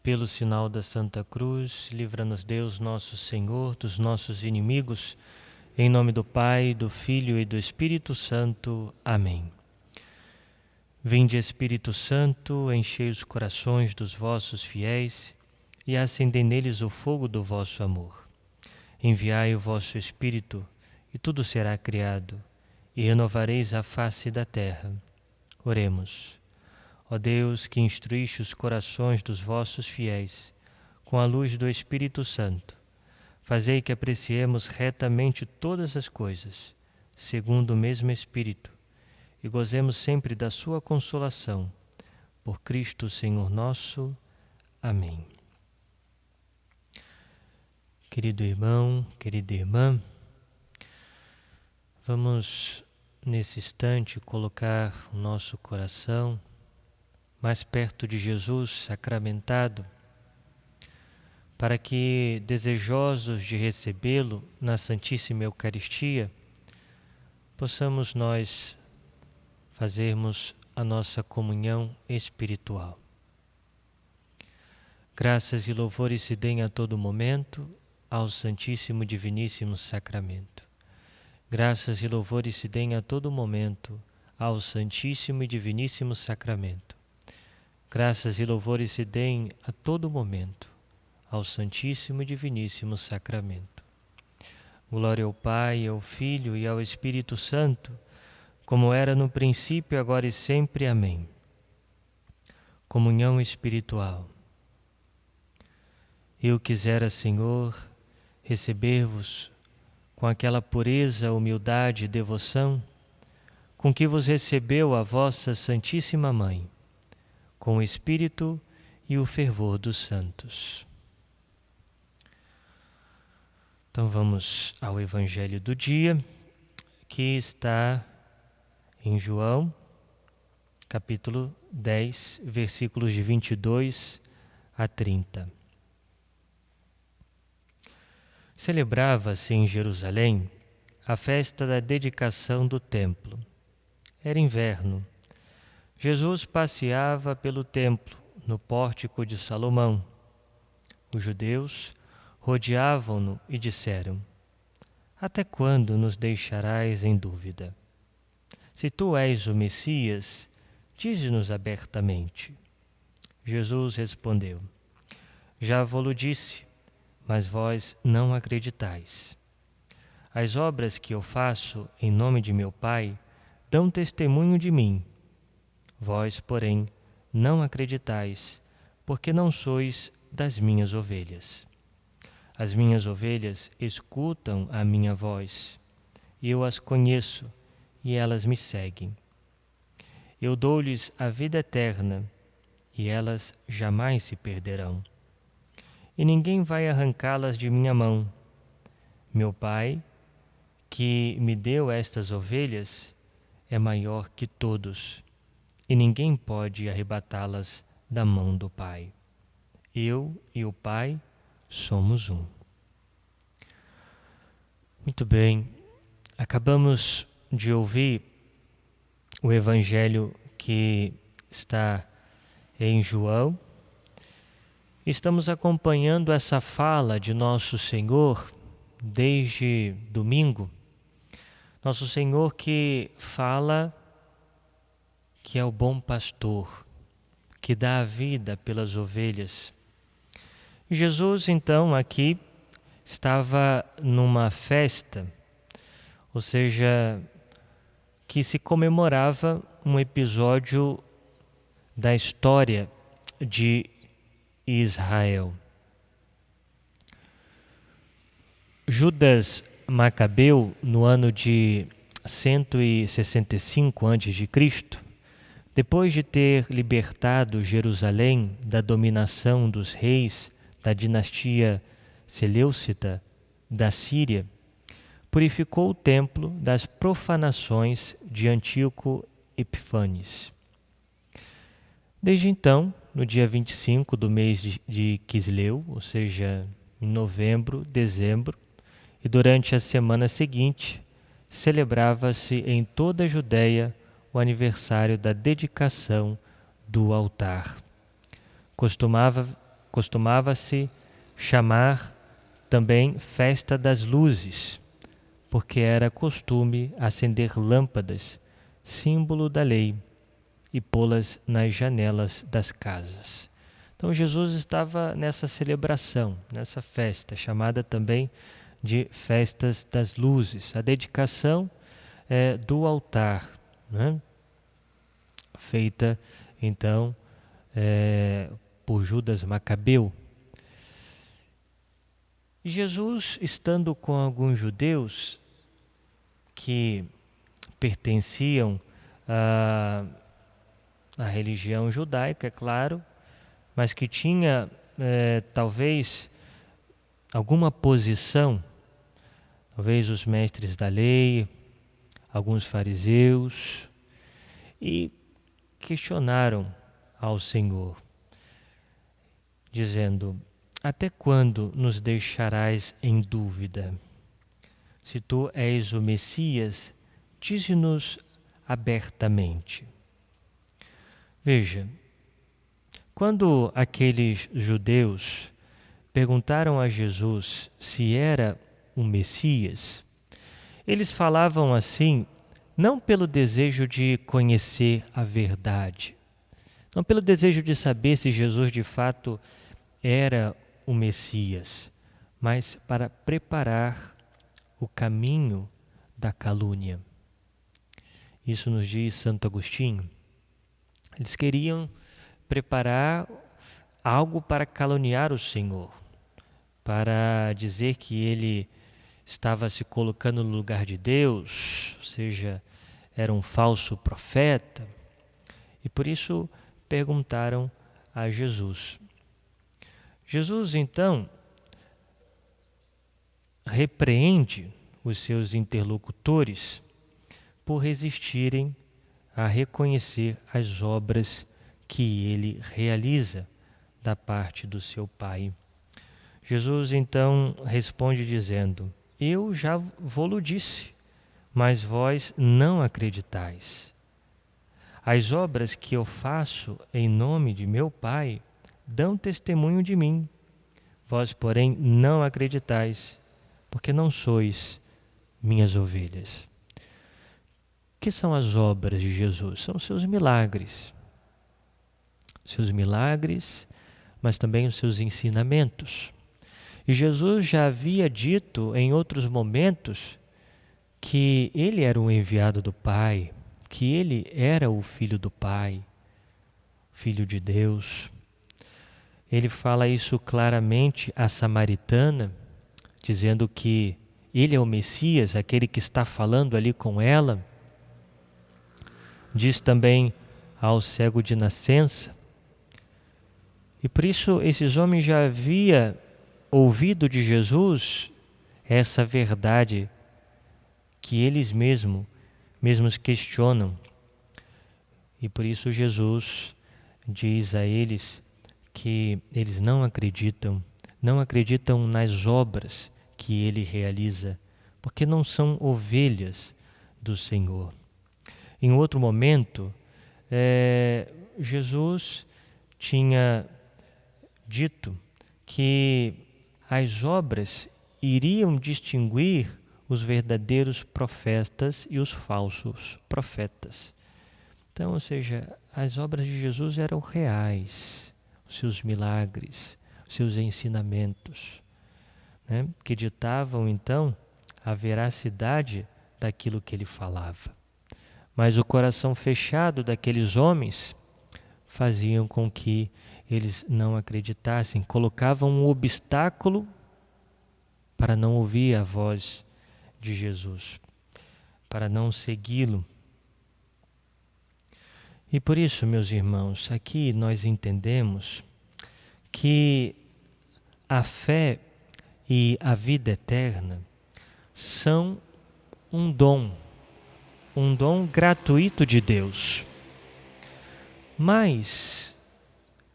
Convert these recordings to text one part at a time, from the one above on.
pelo sinal da Santa Cruz, livra-nos Deus, nosso Senhor, dos nossos inimigos. Em nome do Pai, do Filho e do Espírito Santo. Amém. Vinde, Espírito Santo, enchei os corações dos vossos fiéis e acendei neles o fogo do vosso amor. Enviai o vosso Espírito, e tudo será criado, e renovareis a face da terra. Oremos. Ó Deus, que instruíste os corações dos vossos fiéis com a luz do Espírito Santo, fazei que apreciemos retamente todas as coisas, segundo o mesmo Espírito, e gozemos sempre da sua consolação. Por Cristo, Senhor nosso. Amém. Querido irmão, querida irmã, vamos nesse instante colocar o nosso coração mais perto de Jesus sacramentado, para que, desejosos de recebê-lo na Santíssima Eucaristia, possamos nós fazermos a nossa comunhão espiritual. Graças e louvores se deem a todo momento ao Santíssimo Diviníssimo Sacramento. Graças e louvores se deem a todo momento ao Santíssimo e Diviníssimo Sacramento. Graças e louvores se deem a todo momento ao Santíssimo e Diviníssimo Sacramento. Glória ao Pai, ao Filho e ao Espírito Santo, como era no princípio, agora e sempre. Amém. Comunhão espiritual. Eu quisera, Senhor, receber-vos com aquela pureza, humildade e devoção com que vos recebeu a vossa Santíssima Mãe, com o Espírito e o fervor dos santos. Então vamos ao Evangelho do dia, que está em João, capítulo 10, versículos de 22 a 30. Celebrava-se em Jerusalém a festa da dedicação do templo. Era inverno. Jesus passeava pelo templo, no pórtico de Salomão. Os judeus rodeavam-no e disseram: Até quando nos deixarás em dúvida? Se tu és o Messias, dize-nos abertamente. Jesus respondeu: Já vo-lo disse, mas vós não acreditais. As obras que eu faço em nome de meu Pai dão testemunho de mim. Vós, porém, não acreditais, porque não sois das minhas ovelhas. As minhas ovelhas escutam a minha voz, e eu as conheço, e elas me seguem. Eu dou-lhes a vida eterna, e elas jamais se perderão. E ninguém vai arrancá-las de minha mão. Meu Pai, que me deu estas ovelhas, é maior que todos, e ninguém pode arrebatá-las da mão do Pai. Eu e o Pai somos um. Muito bem, acabamos de ouvir o Evangelho que está em João. Estamos acompanhando essa fala de Nosso Senhor desde domingo. Nosso Senhor que fala que é o bom pastor, que dá a vida pelas ovelhas. E Jesus, então, aqui estava numa festa, ou seja, que se comemorava um episódio da história de Israel. Judas Macabeu, no ano de 165 a.C., depois de ter libertado Jerusalém da dominação dos reis da dinastia Seleucida da Síria, purificou o templo das profanações de Antíoco Epífanes. Desde então, no dia 25 do mês de Quisleu, ou seja, em novembro, dezembro, e durante a semana seguinte, celebrava-se em toda a Judéia o aniversário da dedicação do altar. Costumava costumava-se chamar também Festa das Luzes, porque era costume acender lâmpadas, símbolo da lei, e pô-las nas janelas das casas. Então Jesus estava nessa celebração, nessa festa, chamada também de Festas das Luzes, a dedicação do altar, né? Feita então por Judas Macabeu. E Jesus, estando com alguns judeus que pertenciam à religião judaica, é claro, mas que tinha talvez alguma posição, talvez os mestres da lei, alguns fariseus, e questionaram ao Senhor, dizendo: até quando nos deixarás em dúvida? Se tu és o Messias, dize-nos abertamente. Veja, quando aqueles judeus perguntaram a Jesus se era o Messias, eles falavam assim não pelo desejo de conhecer a verdade, não pelo desejo de saber se Jesus de fato era o Messias, mas para preparar o caminho da calúnia. Isso nos diz Santo Agostinho. Eles queriam preparar algo para caluniar o Senhor, para dizer que ele estava se colocando no lugar de Deus, ou seja, era um falso profeta, e por isso perguntaram a Jesus. Jesus, então, repreende os seus interlocutores por resistirem a reconhecer as obras que ele realiza da parte do seu Pai. Jesus então responde dizendo: eu já vô-lo disse, mas vós não acreditais. As obras que eu faço em nome de meu Pai dão testemunho de mim. Vós, porém, não acreditais, porque não sois minhas ovelhas. O que são as obras de Jesus? São os seus milagres. Seus milagres, mas também os seus ensinamentos. E Jesus já havia dito em outros momentos que ele era o enviado do Pai, que ele era o Filho do Pai, Filho de Deus. Ele fala isso claramente à samaritana, dizendo que ele é o Messias, aquele que está falando ali com ela. Diz também ao cego de nascença. E por isso esses homens já haviam ouvido de Jesus essa verdade que eles mesmos questionam. E por isso Jesus diz a eles que eles não acreditam nas obras que ele realiza, porque não são ovelhas do Senhor. Em outro momento, Jesus tinha dito que as obras iriam distinguir os verdadeiros profetas e os falsos profetas. Então, ou seja, as obras de Jesus eram reais, os seus milagres, os seus ensinamentos, né, que ditavam então a veracidade daquilo que ele falava. Mas o coração fechado daqueles homens faziam com que eles não acreditassem, colocavam um obstáculo para não ouvir a voz de Jesus, para não segui-lo. E por isso, meus irmãos, aqui nós entendemos que a fé e a vida eterna são um dom gratuito de Deus. Mas,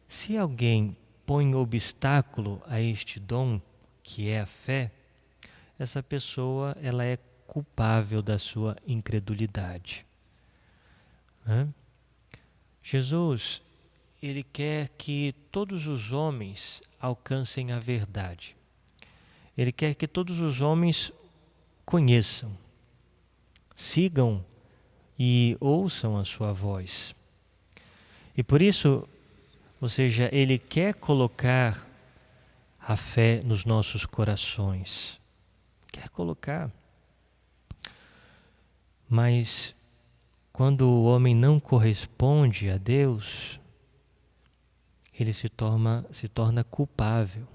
se alguém põe obstáculo a este dom, que é a fé, essa pessoa ela é culpável da sua incredulidade. Jesus, ele quer que todos os homens alcancem a verdade. Ele quer que todos os homens conheçam, sigam e ouçam a sua voz. E por isso, ou seja, ele quer colocar a fé nos nossos corações. Quer colocar. Mas quando o homem não corresponde a Deus, ele se torna culpável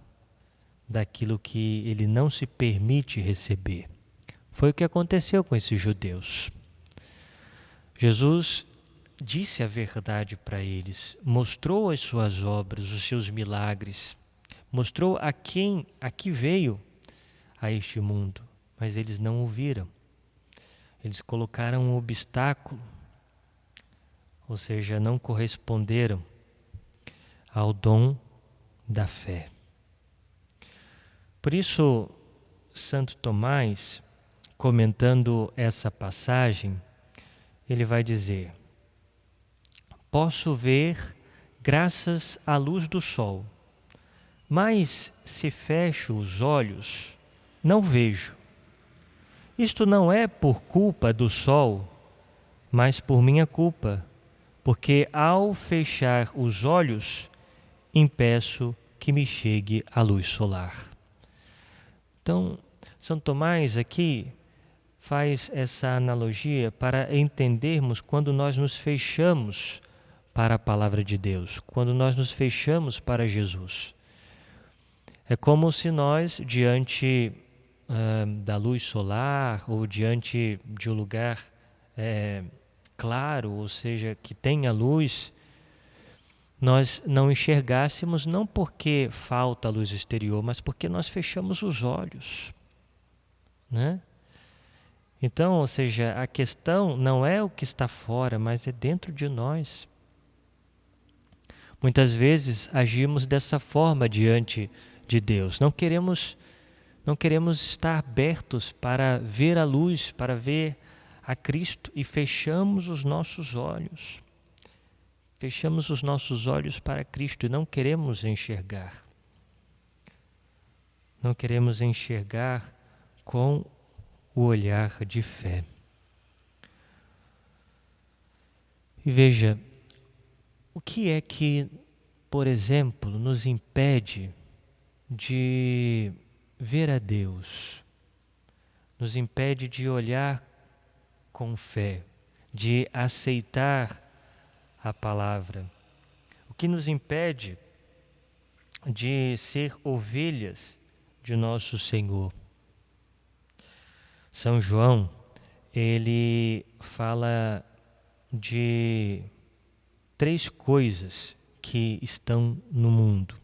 daquilo que ele não se permite receber. Foi o que aconteceu com esses judeus. Jesus disse a verdade para eles, mostrou as suas obras, os seus milagres, mostrou a que veio a este mundo, mas eles não ouviram. Eles colocaram um obstáculo, ou seja, não corresponderam ao dom da fé. Por isso, Santo Tomás, comentando essa passagem, ele vai dizer: posso ver graças à luz do sol, mas se fecho os olhos, não vejo. Isto não é por culpa do sol, mas por minha culpa, porque ao fechar os olhos, impeço que me chegue a luz solar. Então, São Tomás aqui faz essa analogia para entendermos quando nós nos fechamos para a palavra de Deus, quando nós nos fechamos para Jesus. É como se nós, diante da luz solar ou diante de um lugar claro, ou seja, que tenha luz, nós não enxergássemos não porque falta luz exterior, mas porque nós fechamos os olhos, né? Então, ou seja, a questão não é o que está fora, mas é dentro de nós. Muitas vezes agimos dessa forma diante de Deus. Não queremos estar abertos para ver a luz, para ver a Cristo e fechamos os nossos olhos. Fechamos os nossos olhos para Cristo e não queremos enxergar. Não queremos enxergar com o olhar de fé. E veja, o que é que, por exemplo, nos impede de ver a Deus? Nos impede de olhar com fé, de aceitar a palavra. O que nos impede de ser ovelhas de nosso Senhor? São João, ele fala de 3 coisas que estão no mundo,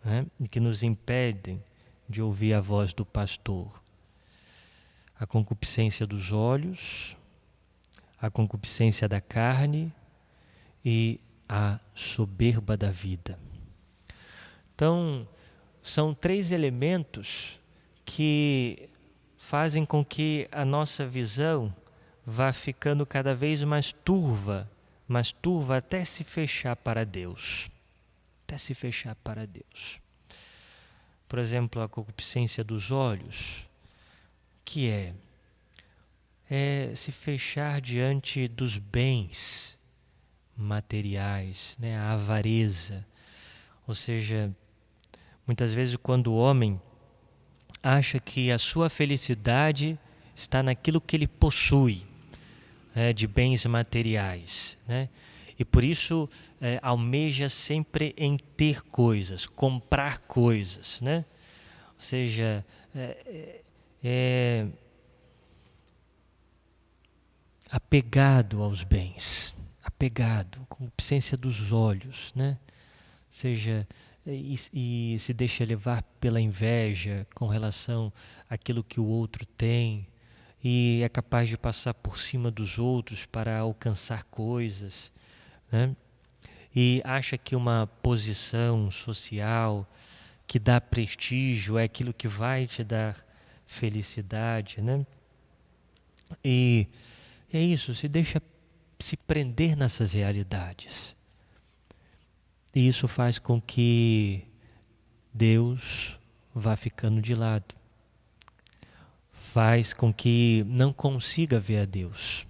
né? E que nos impedem de ouvir a voz do pastor: a concupiscência dos olhos, a concupiscência da carne e a soberba da vida. Então, são 3 elementos que fazem com que a nossa visão vá ficando cada vez mais turva até se fechar para Deus. Até se fechar para Deus. Por exemplo, a concupiscência dos olhos, que é se fechar diante dos bens materiais, né? A avareza. Ou seja, muitas vezes quando o homem acha que a sua felicidade está naquilo que ele possui, de bens materiais, né? E por isso almeja sempre em ter coisas, comprar coisas, né? Ou seja, apegado aos bens, apegado, concupiscência dos olhos, né? Ou seja, e se deixa levar pela inveja com relação àquilo que o outro tem, e é capaz de passar por cima dos outros para alcançar coisas, né? E acha que uma posição social que dá prestígio é aquilo que vai te dar felicidade, né? E é isso, se deixa se prender nessas realidades. E isso faz com que Deus vá ficando de lado. Faz com que não consiga ver a Deus.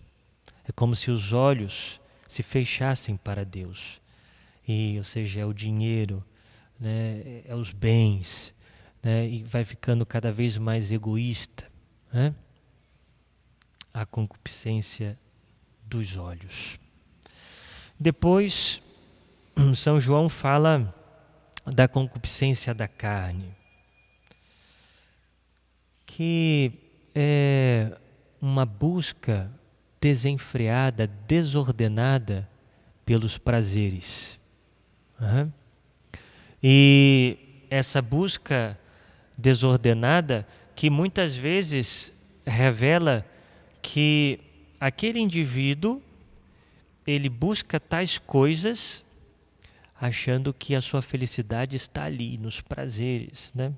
É como se os olhos se fechassem para Deus. Ou seja, é o dinheiro, né? É os bens, né? E vai ficando cada vez mais egoísta, né? A concupiscência dos olhos. Depois, São João fala da concupiscência da carne, que é uma busca desenfreada, desordenada pelos prazeres. Uhum. E essa busca desordenada que muitas vezes revela que aquele indivíduo ele busca tais coisas achando que a sua felicidade está ali, nos prazeres, né?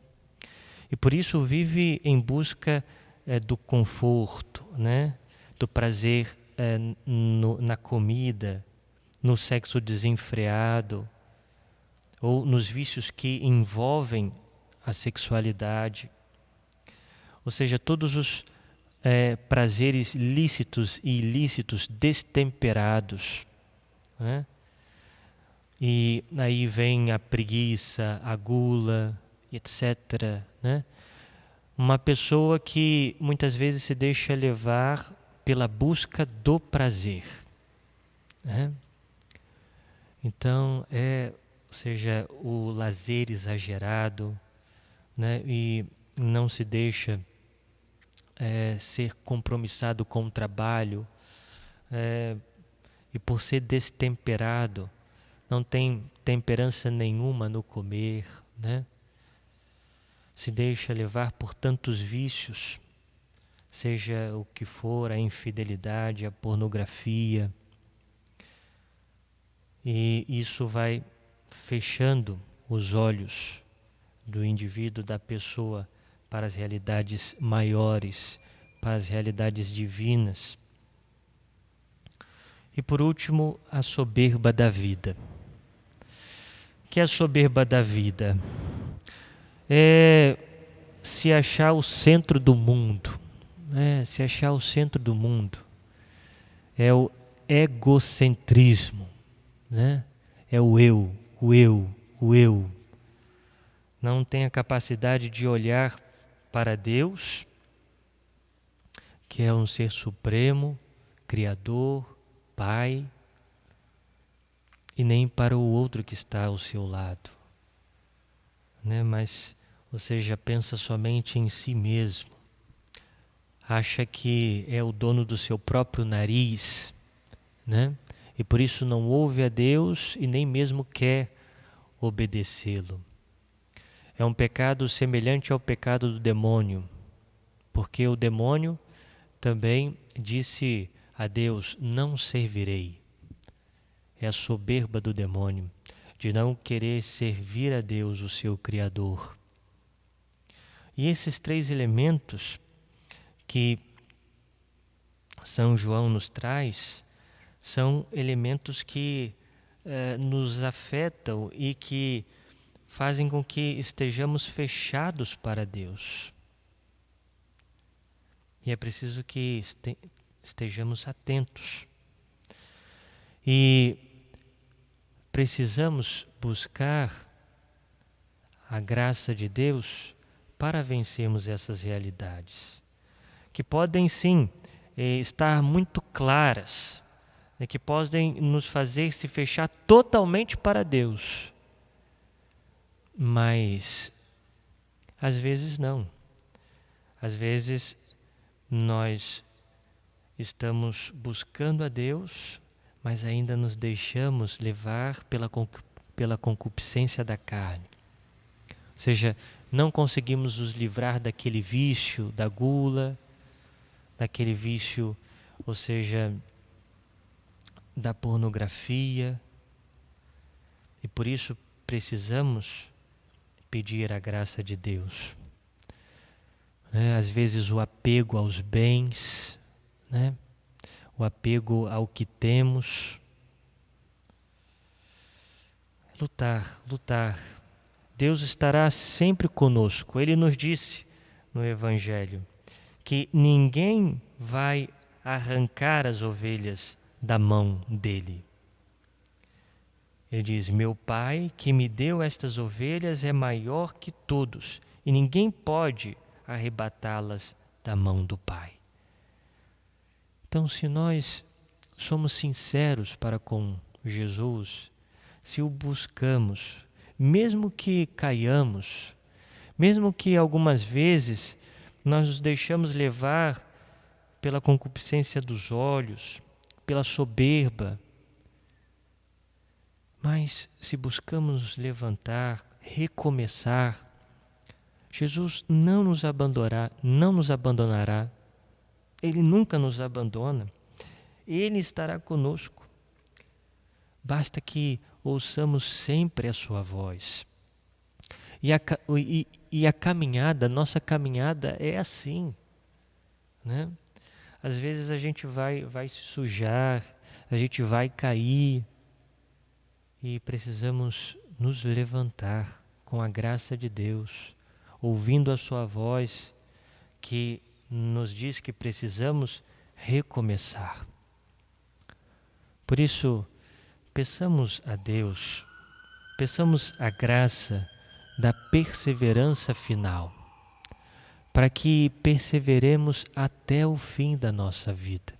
E por isso vive em busca do conforto, né? Do prazer na comida, no sexo desenfreado, ou nos vícios que envolvem a sexualidade. Ou seja, todos os prazeres lícitos e ilícitos destemperados, né? E aí vem a preguiça, a gula, etc., né? Uma pessoa que muitas vezes se deixa levar pela busca do prazer, né? Então, ou seja, o lazer exagerado, né? E não se deixa ser compromissado com o trabalho, e por ser destemperado, não tem temperança nenhuma no comer, né? Se deixa levar por tantos vícios, seja o que for, a infidelidade, a pornografia, e isso vai fechando os olhos do indivíduo, da pessoa, para as realidades maiores, para as realidades divinas. E por último, a soberba da vida. O que é a soberba da vida? É se achar o centro do mundo, né? Se achar o centro do mundo. É o egocentrismo, né? É o eu, o eu, o eu. Não tem a capacidade de olhar para Deus, que é um ser supremo, criador, Pai, e nem para o outro que está ao seu lado, né? Mas, ou seja, pensa somente em si mesmo, acha que é o dono do seu próprio nariz, né? E por isso não ouve a Deus e nem mesmo quer obedecê-lo. É um pecado semelhante ao pecado do demônio, porque o demônio também disse a Deus: não servirei. É a soberba do demônio, de não querer servir a Deus, o seu Criador. E esses três elementos que São João nos traz são elementos que nos afetam e que fazem com que estejamos fechados para Deus. E é preciso que estejamos atentos. E precisamos buscar a graça de Deus para vencermos essas realidades, que podem sim estar muito claras, que podem nos fazer se fechar totalmente para Deus, mas às vezes não. Às vezes nós estamos buscando a Deus, mas ainda nos deixamos levar pela concupiscência da carne. Ou seja, não conseguimos nos livrar daquele vício, da gula, daquele vício, ou seja, da pornografia. E por isso precisamos pedir a graça de Deus. Às vezes o apego aos bens, né? O apego ao que temos, lutar, lutar. Deus estará sempre conosco. Ele nos disse no Evangelho que ninguém vai arrancar as ovelhas da mão dele. Ele diz: meu Pai que me deu estas ovelhas é maior que todos, e ninguém pode arrebatá-las da mão do Pai. Então, se nós somos sinceros para com Jesus, se o buscamos, mesmo que caiamos, mesmo que algumas vezes nós nos deixamos levar pela concupiscência dos olhos, pela soberba, mas se buscamos nos levantar, recomeçar, Jesus não nos abandonará. Ele nunca nos abandona. Ele estará conosco. Basta que ouçamos sempre a sua voz. E a caminhada, nossa caminhada é assim, né? Às vezes a gente vai se sujar, a gente vai cair, e precisamos nos levantar com a graça de Deus, ouvindo a sua voz que nos diz que precisamos recomeçar. Por isso, peçamos a Deus, peçamos a graça da perseverança final, para que perseveremos até o fim da nossa vida,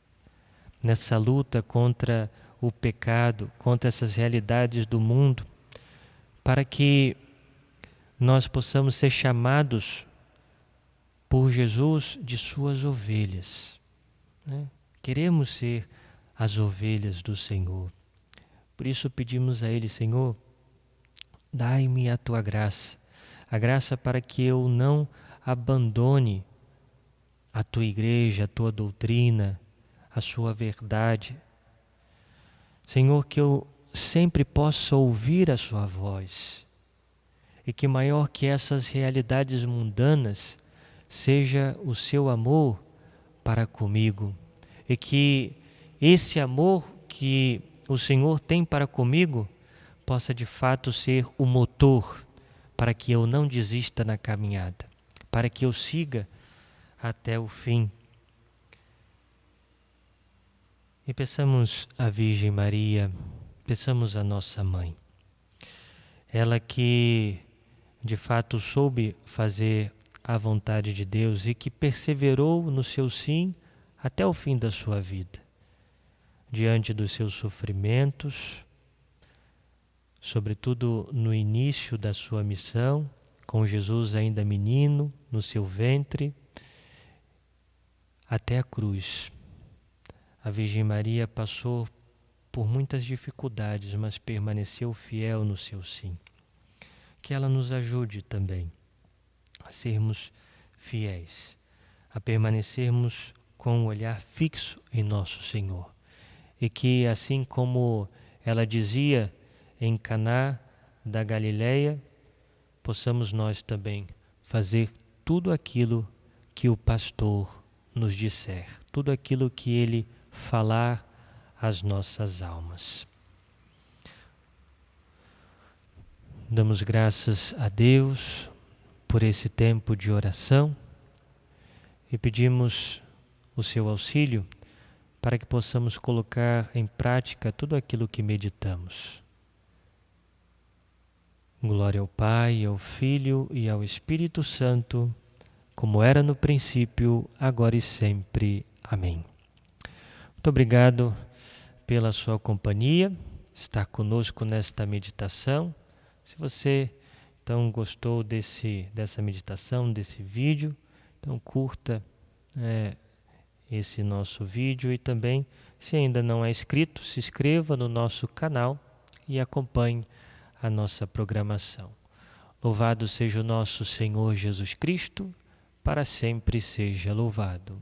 nessa luta contra o pecado, contra essas realidades do mundo, para que nós possamos ser chamados por Jesus de suas ovelhas, né? Queremos ser as ovelhas do Senhor. Por isso pedimos a Ele: Senhor, dai-me a tua graça, a graça para que eu não abandone a tua igreja, a tua doutrina, a sua verdade. Senhor, que eu sempre possa ouvir a sua voz e que maior que essas realidades mundanas seja o seu amor para comigo, e que esse amor que o Senhor tem para comigo possa de fato ser o motor para que eu não desista na caminhada, para que eu siga até o fim. E peçamos à Virgem Maria, peçamos à nossa Mãe, ela que de fato soube fazer a vontade de Deus e que perseverou no seu sim até o fim da sua vida, diante dos seus sofrimentos, sobretudo no início da sua missão, com Jesus ainda menino no seu ventre, até a cruz. A Virgem Maria passou por muitas dificuldades, mas permaneceu fiel no seu sim. Que ela nos ajude também a sermos fiéis, a permanecermos com o olhar fixo em nosso Senhor. E que, assim como ela dizia em Caná da Galileia, possamos nós também fazer tudo aquilo que o pastor nos disser, tudo aquilo que ele falar às nossas almas. Damos graças a Deus por esse tempo de oração e pedimos o seu auxílio para que possamos colocar em prática tudo aquilo que meditamos. Glória ao Pai, ao Filho e ao Espírito Santo, como era no princípio, agora e sempre. Amém. Muito obrigado pela sua companhia, estar conosco nesta meditação. Se você então gostou dessa meditação, desse vídeo, então curta esse nosso vídeo e também, se ainda não é inscrito, se inscreva no nosso canal e acompanhe a nossa programação. Louvado seja o nosso Senhor Jesus Cristo, para sempre seja louvado.